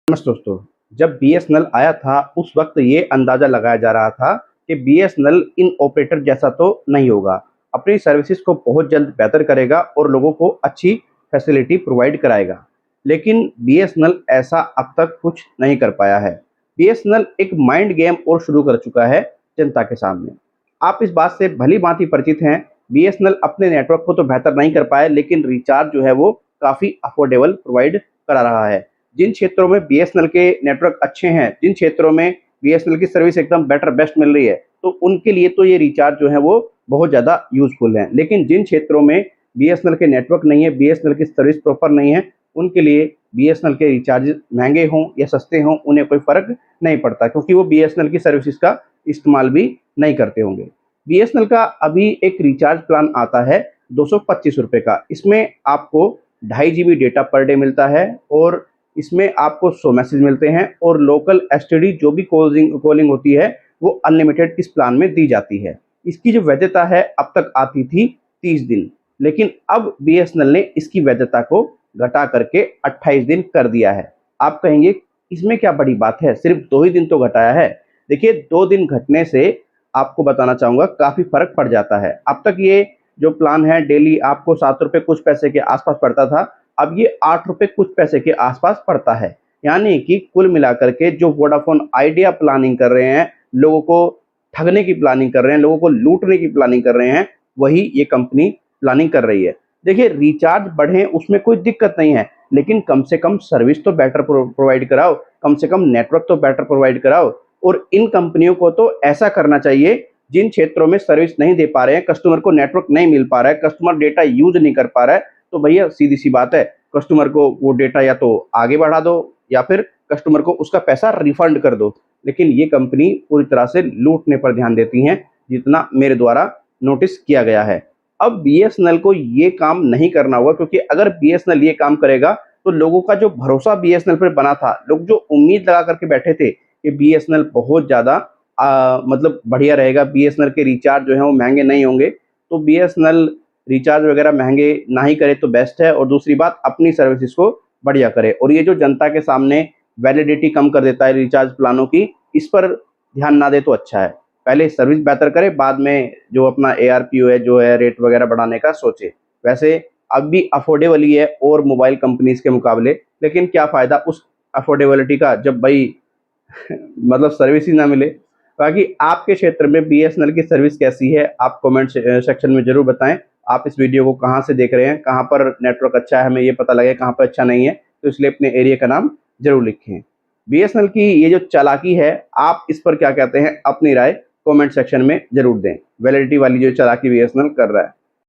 नमस्ते दोस्तों, जब बीएसएनएल आया था उस वक्त ये अंदाज़ा लगाया जा रहा था कि बीएसएनएल इन ऑपरेटर जैसा तो नहीं होगा, अपनी सर्विसेज को बहुत जल्द बेहतर करेगा और लोगों को अच्छी फैसिलिटी प्रोवाइड कराएगा। लेकिन बीएसएनएल ऐसा अब तक कुछ नहीं कर पाया है। बीएसएनएल एक माइंड गेम और शुरू कर चुका है जनता के सामने। आप इस बात से भली-भांति परिचित हैं, बीएसएनएल अपने नेटवर्क को तो बेहतर नहीं कर पाया लेकिन रिचार्ज जो है वो काफ़ी अफोर्डेबल प्रोवाइड करा रहा है। जिन क्षेत्रों में बीएसएनएल के नेटवर्क अच्छे हैं, जिन क्षेत्रों में बीएसएनएल की सर्विस एकदम बेटर बेस्ट मिल रही है, तो उनके लिए तो ये रिचार्ज जो है वो बहुत ज़्यादा यूज़फुल है। लेकिन जिन क्षेत्रों में बीएसएनएल के नेटवर्क नहीं है, बीएसएनएल की सर्विस प्रॉपर नहीं है, उनके लिए बीएसएनएल के रिचार्ज महँगे हों या सस्ते हों, उन्हें कोई फ़र्क नहीं पड़ता क्योंकि वो बीएसएनएल की सर्विसेज़ का इस्तेमाल भी नहीं करते होंगे। बीएसएनएल का अभी एक रिचार्ज प्लान आता है ₹225 का। इसमें आपको 2.5 जीबी डेटा पर डे मिलता है और इसमें आपको 100 मैसेज मिलते हैं और लोकल एसटीडी जो भी कॉलिंग होती है वो अनलिमिटेड इस प्लान में दी जाती है। इसकी जो वैधता है अब तक आती थी 30 दिन, लेकिन अब बीएसएनएल ने इसकी वैधता को घटा करके 28 दिन कर दिया है। आप कहेंगे इसमें क्या बड़ी बात है, सिर्फ 2 ही दिन तो घटाया है। देखिए 2 दिन घटने से आपको बताना चाहूँगा काफ़ी फ़र्क पड़ जाता है। अब तक ये जो प्लान है डेली आपको ₹7 कुछ पैसे के आस-पास पड़ता था, अब ये ₹8 कुछ पैसे के आस-पास पड़ता है। यानी कि कुल मिलाकर के जो वोडाफ़ोन आइडिया प्लानिंग कर रहे हैं, लोगों को ठगने की प्लानिंग कर रहे हैं, लोगों को लूटने की प्लानिंग कर रहे हैं, वही ये कंपनी प्लानिंग कर रही है। देखिए रिचार्ज बढ़े उसमें कोई दिक्कत नहीं है, लेकिन कम से कम सर्विस तो बेटर प्रोवाइड कराओ, कम से कम नेटवर्क तो बेटर प्रोवाइड कराओ और इन कंपनियों को तो ऐसा करना चाहिए जिन क्षेत्रों में सर्विस नहीं दे पा रहे हैं, कस्टमर को नेटवर्क नहीं मिल पा रहा है, कस्टमर डेटा यूज़ नहीं कर पा रहा है, तो भैया सीधी-सी बात है, कस्टमर को वो डेटा या तो आगे बढ़ा दो या फिर कस्टमर को उसका पैसा रिफंड कर दो। लेकिन ये कंपनी पूरी तरह से लूटने पर ध्यान देती हैं, जितना मेरे द्वारा नोटिस किया गया है। अब बीएसएनएल को ये काम नहीं करना होगा क्योंकि अगर बीएसएनएल ये काम करेगा, तो लोगों का जो भरोसा बीएसएनएल पर बना था, लोग जो उम्मीद लगा करके बैठे थे कि बीएसएनएल बहुत ज़्यादा मतलब बढ़िया रहेगा, बीएसएनएल के रिचार्ज जो हैं वो महँगे नहीं होंगे, तो बीएसएनएल रिचार्ज वगैरह महँगे ना ही करे तो बेस्ट है और दूसरी बात अपनी सर्विसेज़ को बढ़िया करे और ये जो जनता के सामने वैलिडिटी कम कर देता है रिचार्ज प्लानों की, इस पर ध्यान ना दे तो अच्छा है। पहले सर्विस बेहतर करे, बाद में जो अपना एआरपीओ है, जो है रेट वगैरह बढ़ाने का सोचे। वैसे अब भी अफोर्डेबल ही है और मोबाइल कंपनीज़ के मुकाबले, लेकिन क्या फ़ायदा उस अफोर्डेबिलिटी का जब भई मतलब सर्विस ही ना मिले। बाकी आपके क्षेत्र में बीएसएनएल की सर्विस कैसी है, आप कमेंट सेक्शन में ज़रूर बताएँ। आप इस वीडियो को कहाँ से देख रहे हैं, कहाँ पर नेटवर्क अच्छा है, हमें ये पता लगे, कहाँ पर अच्छा नहीं है, तो इसलिए अपने एरिया का नाम ज़रूर लिखें। बीएसएनएल की ये जो चालाकी है, आप इस पर क्या कहते हैं, अपनी राय कमेंट सेक्शन में ज़रूर दें। वैलिडिटी वाली जो चालाकी बीएसएनएल कर रहा है।